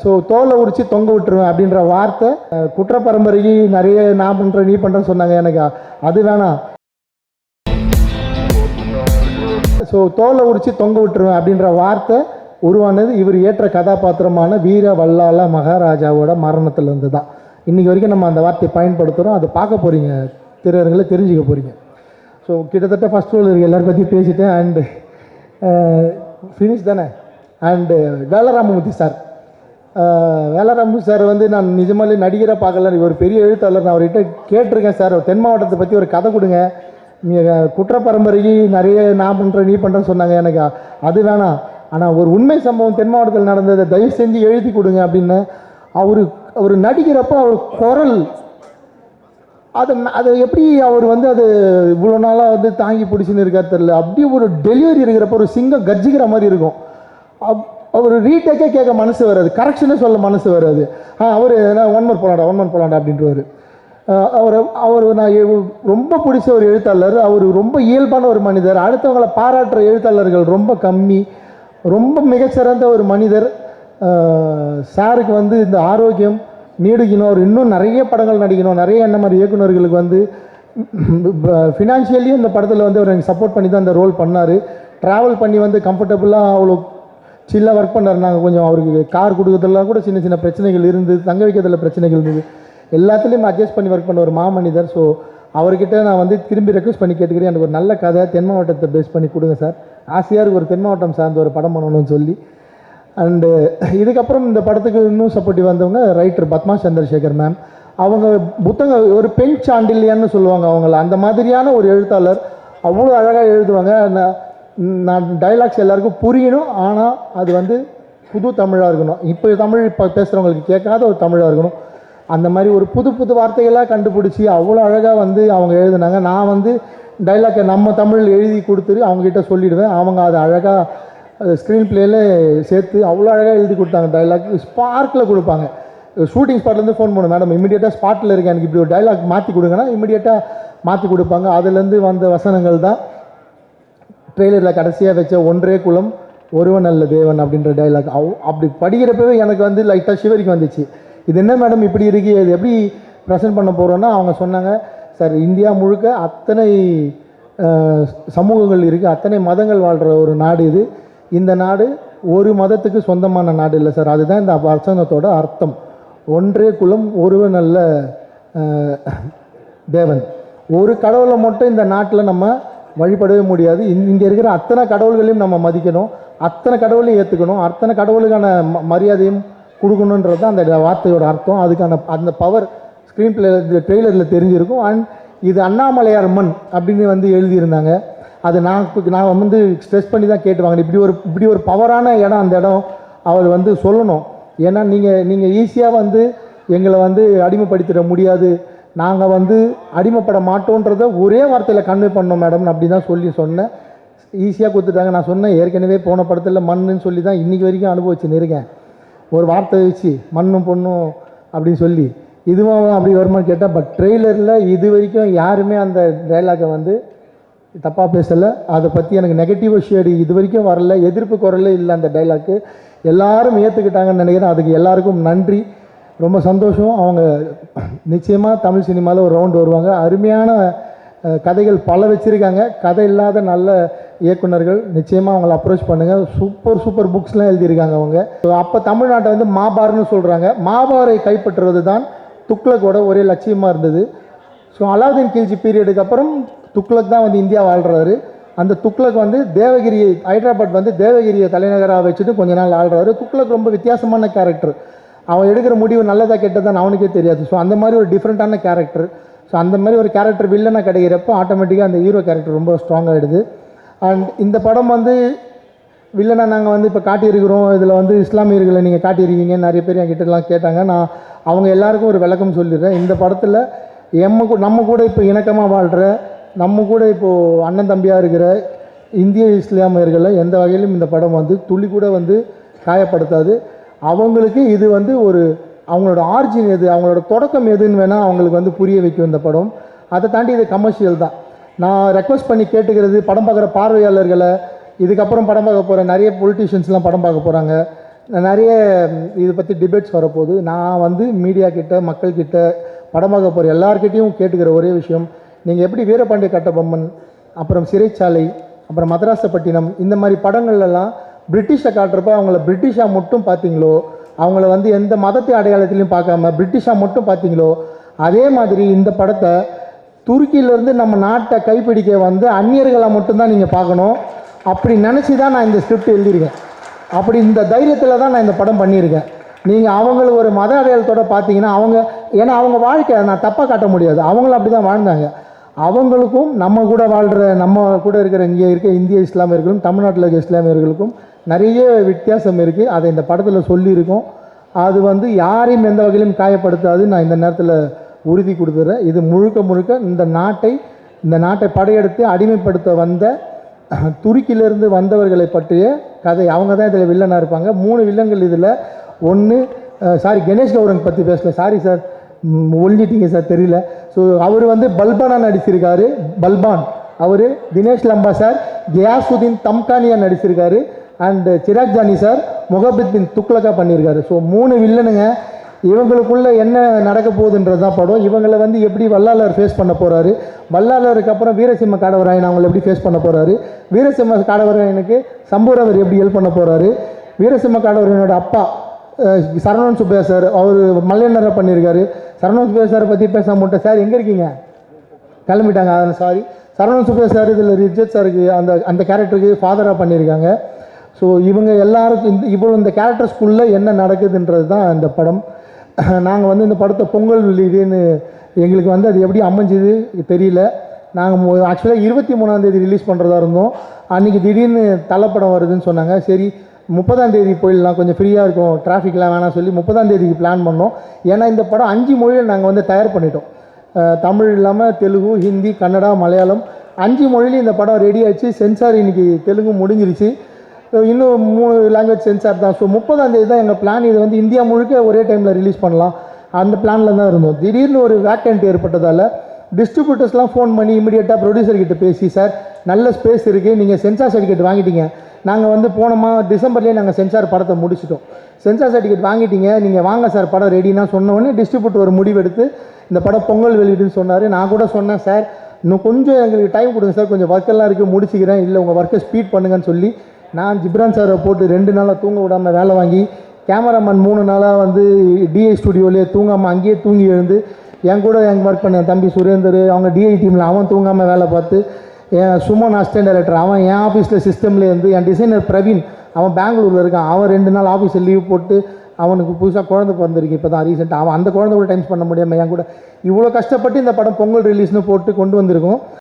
So தோலை உரித்து தொங்க விட்டுருவேன் அப்படின்ற வார்த்தை குற்ற பரம்பரைக்கு நிறைய நான் பண்ணுறேன் நீ பண்ணுறேன்னு சொன்னாங்க. எனக்கு அது வேணாம். ஸோ தோலை உரித்து தொங்க விட்டுருவேன் அப்படின்ற வார்த்தை உருவானது இவர் ஏற்ற கதாபாத்திரமான வீர வல்லால மகாராஜாவோட மரணத்துலேருந்து தான். இன்றைக்கி வரைக்கும் நம்ம அந்த வார்த்தையை பயன்படுத்துகிறோம். அதை பார்க்க போகிறீங்க, திரையரங்களை தெரிஞ்சுக்க போகிறீங்க. ஸோ கிட்டத்தட்ட ஃபஸ்ட் ரோல் இருக்குது, எல்லோரும் பற்றி பேசிட்டேன். அண்டு ஃபினிஷ் தானே. அண்டு வேலராமமூர்த்தி சார், வேலராமு சார் வந்து நான் நிஜமாலே நடிகராக பார்க்கல, ஒரு பெரிய எழுத்தாளர். நான் அவர்கிட்ட கேட்டிருக்கேன், சார் தென் மாவட்டத்தை பற்றி ஒரு கதை கொடுங்க, குற்ற பரம்பரைக்கு நிறைய நான் பண்ணுறேன் நீ பண்ணுறேன்னு சொன்னாங்க. எனக்கு அது வேணாம், ஆனால் ஒரு உண்மை சம்பவம் தென் மாவட்டத்தில் நடந்ததை தயவு செஞ்சு எழுதி கொடுங்க அப்படின்னு. அவர் நடிக்கிறப்போ அவர் குரல் அதை எப்படி அவர் வந்து அது இவ்வளோ நாளாக வந்து தாங்கி பிடிச்சின்னு இருக்கா தெரில. அப்படியே ஒரு டெலிவரி இருக்கிறப்போ ஒரு சிங்கம் கர்ஜிக்கிற மாதிரி இருக்கும். அவர் ரீடேக்கே கேட்க மனசு வராது, கரெக்ஷனே சொல்ல மனசு வராது. அவர் ஒன் மந்த் போலாண்டா அப்படின்றவர். அவர் நான் ரொம்ப பிடிச்ச ஒரு எழுத்தாளர். அவர் ரொம்ப இயல்பான ஒரு மனிதர். அடுத்தவங்களை பாராட்டுற எழுத்தாளர்கள் ரொம்ப கம்மி. ரொம்ப மிகச்சிறந்த ஒரு மனிதர். சாருக்கு வந்து இந்த ஆரோக்கியம் நீடிக்கணும், அவர் இன்னும் நிறைய படங்கள் நடிக்கணும். நிறைய என்ன மாதிரி இயக்குநர்களுக்கு வந்து ஃபினான்ஷியலியும் இந்த படத்தில் வந்து அவர் எனக்கு சப்போர்ட் பண்ணி தான் இந்த ரோல் பண்ணார். ட்ராவல் பண்ணி வந்து கம்ஃபர்டபுளாக அவ்வளோ சில்லாக ஒர்க் பண்ணார். நாங்கள் கொஞ்சம் அவருக்கு கார் கொடுக்கறதுலாம் கூட சின்ன சின்ன பிரச்சனைகள் இருந்தது, தங்க வைக்கிறதுல பிரச்சனைகள் இருந்தது. எல்லாத்துலேயும் அட்ஜஸ்ட் பண்ணி ஒர்க் பண்ண ஒரு மாமனிதர். ஸோ அவர்கிட்ட நான் வந்து திரும்பி ரெக்வஸ்ட் பண்ணி கேட்டுக்கிறேன், எனக்கு ஒரு நல்ல கதை தென் மாவட்டத்தை பேஸ் பண்ணி கொடுங்க சார். ஆசையாக இருக்குது ஒரு தென் மாவட்டம் சார்ந்த ஒரு படம் பண்ணணும்னு சொல்லி. அண்டு இதுக்கப்புறம் இந்த படத்துக்கு இன்னும் சப்போர்ட்டிவ் வந்தவங்க ரைட்டர் பத்மா சந்திரசேகர் மேம். அவங்க புத்தகம் ஒரு பெண் சாண்டில்யான்னு சொல்லுவாங்க அவங்கள, அந்த மாதிரியான ஒரு எழுத்தாளர். அவ்வளோ அழகாக எழுதுவாங்க. நான் டைலாக்ஸ் எல்லாருக்கும் புரியணும், ஆனால் அது வந்து புது தமிழாக இருக்கணும். இப்போ தமிழ் இப்போ பேசுகிறவங்களுக்கு கேட்காத ஒரு தமிழாக இருக்கணும். அந்த மாதிரி ஒரு புது புது வார்த்தைகளாக கண்டுபிடிச்சி அவ்வளோ அழகாக வந்து அவங்க எழுதுனாங்க. நான் வந்து டைலாக்கை நம்ம தமிழ் எழுதி கொடுத்துட்டு அவங்ககிட்ட சொல்லிவிடுவேன். அவங்க அதை அழகாக ஸ்க்ரீன் பிளேயில் சேர்த்து அவ்வளோ அழகாக எழுதி கொடுத்தாங்க. டைலாக் ஸ்பார்க்கில் கொடுப்பாங்க. ஷூட்டிங் ஸ்பாட்லேருந்து ஃபோன் பண்ணும், மேடம் இமீடியட்டாக ஸ்பாட்டில் இருக்கேன், எனக்கு இப்படி ஒரு டைலாக் மாற்றி கொடுங்கன்னா இமீடியட்டாக மாற்றி கொடுப்பாங்க. அதுலேருந்து வந்த வசனங்கள் தான் ட்ரெய்லரில் கடைசியாக வச்ச ஒன்றே குலம் ஒருவன் அல்ல தேவன் அப்படின்ற டைலாக். அப்படி படிக்கிறப்பவே எனக்கு வந்து லைட்டாக ஷிவரிக்கு வந்துச்சு. இது என்ன மேடம் இப்படி இருக்கு, இது எப்படி ப்ரெசென்ட் பண்ண போகிறோன்னா அவங்க சொன்னாங்க, சார் இந்தியா முழுக்க அத்தனை சமூகங்கள் இருக்குது, அத்தனை மதங்கள் வாழ்கிற ஒரு நாடு இது. இந்த நாடு ஒரு மதத்துக்கு சொந்தமான நாடு இல்லை சார். அதுதான் இந்த வசனத்தோட அர்த்தம். ஒன்றே குலம் ஒருவன் அல்ல தேவன். ஒரு கடவுளை மட்டும் இந்த நாட்டில் நம்ம வழிபடவே முடியாது. இங்கே இருக்கிற அத்தனை கடவுள்களையும் நம்ம மதிக்கணும், அத்தனை கடவுளையும் ஏற்றுக்கணும், அத்தனை கடவுளுக்கான மரியாதையும் கொடுக்கணுன்றது தான் அந்த வார்த்தையோட அர்த்தம். அதுக்கான அந்த பவர் ஸ்க்ரீன் பிளே ட்ரெய்லரில் தெரிஞ்சிருக்கும். அண்ட் இது அண்ணாமலையார் மண் அப்படின்னு வந்து எழுதியிருந்தாங்க. அது நான் வந்து ஸ்ட்ரெஸ் பண்ணி தான் கேட்டுவாங்க, இப்படி ஒரு பவரான இடம் அந்த இடம் அவர் வந்து சொல்லணும். ஏன்னா நீங்கள் ஈஸியாக வந்து எங்களை வந்து அடிமைப்படுத்திட முடியாது, நாங்கள் வந்து அடிமைப்பட மாட்டோன்றதை ஒரே வார்த்தையில் கன்வே பண்ணோம் மேடம் அப்படி தான் சொன்னேன். ஈஸியாக கொடுத்துட்டாங்க. நான் சொன்னேன் ஏற்கனவே போன படத்தில் மண்ணுன்னு சொல்லி தான் இன்றைக்கி வரைக்கும் அனுபவிச்சுன்னு இருக்கேன். ஒரு வார்த்தை வச்சு மண்ணும் பொண்ணும் அப்படின்னு சொல்லி இதுவும் அப்படி வருமானு கேட்டால், பட் ட்ரெய்லரில் இது வரைக்கும் யாருமே அந்த டைலாகை வந்து தப்பாக பேசலை. அதை பற்றி எனக்கு நெகட்டிவ் ஷேடு இது வரைக்கும் வரல, எதிர்ப்பு குரலே இல்லை. அந்த டைலாக்கு எல்லாரும் ஏற்றுக்கிட்டாங்கன்னு நினைக்கிறேன். அதுக்கு எல்லாருக்கும் நன்றி, ரொம்ப சந்தோஷம். அவங்க நிச்சயமாக தமிழ் சினிமாவில் ஒரு ரவுண்டு வருவாங்க. அருமையான கதைகள் பல வச்சுருக்காங்க. கதை இல்லாத நல்ல இயக்குநர்கள் நிச்சயமாக அவங்கள அப்ரோச் பண்ணுங்கள். சூப்பர் புக்ஸ்லாம் எழுதியிருக்காங்க அவங்க. அப்போ தமிழ்நாட்டை வந்து மாபார்னு சொல்கிறாங்க. மாபாரை கைப்பற்றுவது தான் துக்ளக்கோட ஒரே லட்சியமாக இருந்தது. ஸோ அலாவுதீன் கில்ஜி பீரியடுக்கு அப்புறம் துக்ளக் தான் வந்து இந்தியா வாழ்கிறாரு. அந்த துக்ளக் வந்து ஹைதராபாத் வந்து தேவகிரியை தலைநகராக வச்சுட்டு கொஞ்ச நாள் ஆள்றாரு. துக்ளக் ரொம்ப வித்தியாசமான கேரக்டர். அவன் எடுக்கிற முடிவு நல்லதாக கெட்டதான் அவனுக்கே தெரியாது. ஸோ அந்த மாதிரி ஒரு டிஃப்ரெண்ட்டான கேரக்டர். ஸோ அந்த மாதிரி ஒரு கேரக்டர் வில்லனாக கிடைக்கிறப்போ ஆட்டோமேட்டிக்காக அந்த ஹீரோ கேரக்டர் ரொம்ப ஸ்ட்ராங்காகிடுது. அண்ட் இந்த படம் வந்து வில்லனாக நாங்கள் வந்து இப்போ காட்டியிருக்கிறோம், இதில் வந்து இஸ்லாமியர்களை நீங்கள் காட்டியிருக்கீங்க நிறைய பேர் என்கிட்டலாம் கேட்டாங்க. நான் அவங்க எல்லாருக்கும் ஒரு விளக்கம் சொல்லிடுறேன். இந்த படத்தில் நம்ம கூட இப்போ இணக்கமாக வாழ்கிற, நம்ம கூட இப்போது அண்ணன் தம்பியாக இருக்கிற இந்திய இஸ்லாமியர்களை எந்த வகையிலும் இந்த படம் வந்து துளி கூட வந்து காயப்படுத்தாது. அவங்களுக்கு இது வந்து ஒரு அவங்களோட ஆரிஜின் எது, அவங்களோட தொடக்கம் எதுன்னு வேணால் அவங்களுக்கு வந்து புரிய வைக்கும் இந்த படம். அதை தாண்டி இது கமர்ஷியல் தான். நான் ரெக்வஸ்ட் பண்ணி கேட்டுக்கிறது, படம் பார்க்குற பார்வையாளர்களை, இதுக்கப்புறம் படம் பார்க்க போகிற நிறைய பொலிட்டீஷியன்ஸ்லாம் படம் பார்க்க போகிறாங்க, நிறைய இதை பற்றி டிபேட்ஸ் வரப்போகுது. நான் வந்து மீடியா கிட்ட மக்கள்கிட்ட படமாக போகிற எல்லார்கிட்டையும் கேட்டுக்கிற ஒரே விஷயம், நீங்கள் எப்படி வீரபாண்டிய கட்டபொம்மன், அப்புறம் சிறைச்சாலை, அப்புறம் மதராசப்பட்டினம் இந்த மாதிரி படங்கள்லாம் பிரிட்டிஷை காட்டுறப்ப அவங்கள பிரிட்டிஷாக மட்டும் பார்த்தீங்களோ, அவங்கள வந்து எந்த மதத்தை அடையாளத்திலையும் பார்க்காம பிரிட்டிஷாக மட்டும் பார்த்தீங்களோ, அதே மாதிரி இந்த படத்தை துருக்கியிலேருந்து நம்ம நாட்டை கைப்பிடிக்க வந்து அந்நியர்களை மட்டும்தான் நீங்கள் பார்க்கணும். அப்படி நினச்சி தான் நான் இந்த ஸ்கிரிப்ட் எழுதியிருக்கேன். அப்படி இந்த தைரியத்தில் தான் நான் இந்த படம் பண்ணியிருக்கேன். நீங்கள் அவங்கள ஒரு மத அடையாளத்தோடு பார்த்தீங்கன்னா ஏன்னா அவங்க வாழ்க்கை நான் தப்பாக காட்ட முடியாது, அவங்களும் அப்படி தான் வாழ்ந்தாங்க. அவங்களுக்கும் நம்ம கூட வாழ்கிற நம்ம கூட இங்கே இருக்க இந்திய இஸ்லாமியர்களும் தமிழ்நாட்டில் இருக்க இஸ்லாமியர்களுக்கும் நிறைய வித்தியாசம் இருக்குது. அதை இந்த படத்தில் சொல்லியிருக்கோம். அது வந்து யாரையும் எந்த வகையிலும் காயப்படுத்தாது. நான் இந்த நேரத்தில் உறுதி கொடுத்துறேன். இது முழுக்க இந்த நாட்டை படையெடுத்து அடிமைப்படுத்த வந்த துருக்கியிலிருந்து வந்தவர்களை பற்றிய கதை. அவங்க தான் இதில் வில்லனாக இருப்பாங்க. 3 வில்லன்கள் இதில். ஒன்று கணேஷ் கௌரங் பற்றி பேசல, சாரி சார், ஒழிஞ்சிட்டிங்க சார், தெரியல. ஸோ அவர் வந்து பல்பானாக நடிச்சிருக்காரு, பல்பான். அவர் தினேஷ் லம்பா சார் கியாசுதீன் தம்கானியா நடிச்சிருக்காரு. அண்டு சிராக் ஜானி சார் முகபித் பின் துக்லக்கா பண்ணியிருக்காரு. ஸோ 3 வில்லனுங்க. இவங்களுக்குள்ளே என்ன நடக்க போகுதுன்றது தான் படம். இவங்களை வந்து எப்படி வல்லாளர் ஃபேஸ் பண்ண போகிறாரு, வல்லாளருக்கு அப்புறம் வீரசிம்ம காடவராயன் அவங்களை எப்படி ஃபேஸ் பண்ண போகிறாரு, வீரசிம்ம காடவராயனுக்கு சம்பூரவர் எப்படி ஹெல்ப் பண்ண போகிறாரு, வீரசிம்ம காடவராயனோட அப்பா சரவணன் சுப்பையா சார் அவர் மல்லையனரை பண்ணியிருக்காரு. சரவணன் சுப்பையா சாரை பற்றி பேச மாட்டேன் சார், எங்கே இருக்கீங்க, கிளம்பிட்டாங்க, அதில் சாரி. சரவணன் சுப்பையா சார் இதில் ரிஜத் சாருக்கு அந்த கேரக்டருக்கு ஃபாதராக பண்ணியிருக்காங்க. ஸோ இவங்க எல்லாருக்கும் இந்த கேரக்டர்ஸ்குள்ளே என்ன நடக்குதுன்றது தான் இந்த படம். நாங்கள் வந்து இந்த படத்தை பொங்கல் இதுன்னு எங்களுக்கு வந்து அது எப்படி அமைஞ்சுது தெரியல. நாங்கள் ஆக்சுவலாக 23ஆம் தேதி ரிலீஸ் பண்ணுறதா இருந்தோம். அன்றைக்கி திடீர்னு தலைப்படம் வருதுன்னு சொன்னாங்க. சரி 30ஆம் தேதி போயிடலாம், கொஞ்சம் ஃப்ரீயாக இருக்கும், டிராஃபிக்லாம் வேணாம் சொல்லி 30ஆம் தேதிக்கு பிளான் பண்ணோம். ஏன்னா இந்த படம் 5 மொழியில் நாங்கள் வந்து தயார் பண்ணிட்டோம். தமிழ் இல்லாமல் தெலுங்கு, ஹிந்தி, கன்னடா, மலையாளம் 5 மொழியிலையும் இந்த படம் ரெடி ஆச்சு. சென்சார் இன்றைக்கி தெலுங்கு முடிஞ்சிருச்சு. இன்னும் 3 லாங்குவேஜ் சென்சார் தான். ஸோ 30ஆம் தேதி தான் எங்கள் பிளான். இதை வந்து இந்தியா முழுக்க ஒரே டைமில் ரிலீஸ் பண்ணலாம், அந்த பிளானில் தான் இருந்தோம். திடீர்னு ஒரு வேக்கண்ட் ஏற்பட்டதால் டிஸ்ட்ரிபியூட்டர்ஸ்லாம் ஃபோன் பண்ணி இமீடியட்டாக ப்ரொடியூசர்கிட்ட பேசி, சார் நல்ல ஸ்பேஸ் இருக்குது, நீங்கள் சென்சார் சர்டிஃபிகேட் வாங்கிட்டீங்க, நாங்கள் வந்து போனோமா டிசம்பர்லேயே நாங்கள் சென்சார் படத்தை முடிச்சிட்டோம், சென்சார் சர்டிஃபிகேட் வாங்கிட்டீங்க, நீங்கள் வாங்க சார் படம் ரெடினா சொன்னோடனே டிஸ்ட்ரிபியூட்டர் ஒரு முடிவெடுத்து இந்த படம் பொங்கல் வெளியிடுன்னு சொன்னார். நான் கூட சொன்னேன், சார் இன்னும் கொஞ்சம் எங்களுக்கு டைம் கொடுங்க சார், கொஞ்சம் ஒர்க்கெல்லாம் இருக்குது முடிச்சிக்கிறேன், இல்லை உங்கள் ஒர்க்கை ஸ்பீட் பண்ணுங்கன்னு சொல்லி நான் ஜிப்ரான் சாரை போட்டு 2 நாளாக தூங்க விடாமல் வேலை வாங்கி, கேமராமேன் 3 நாளாக வந்து டிஐ ஸ்டுடியோலேயே தூங்காமல் அங்கேயே தூங்கி எழுந்து, என் கூட ஒர்க் பண்ண தம்பி சுரேந்தர் அவங்க டிஐ டீமில் அவன் தூங்காமல் வேலை பார்த்து, என் சுமன் அசிஸ்டன்ட் டைரக்டர் அவன் என் ஆஃபீஸில் சிஸ்டம்லேயே இருந்து, என் டிசைனர் பிரவீன் அவன் பெங்களூரில் இருக்கான், அவன் 2 நாள் ஆஃபீஸில் லீவ் போட்டு, அவனுக்கு புதுசாக குழந்தை பிறந்திருக்கு இப்போ தான் ரீசெண்டாக, அவன் அந்த குழந்தை கூட டைம் பண்ண முடியாமல் என் கூட இவ்வளோ கஷ்டப்பட்டு இந்த படம் பொங்கல் ரிலீஸ்னு போட்டு கொண்டு வந்திருக்கோம்.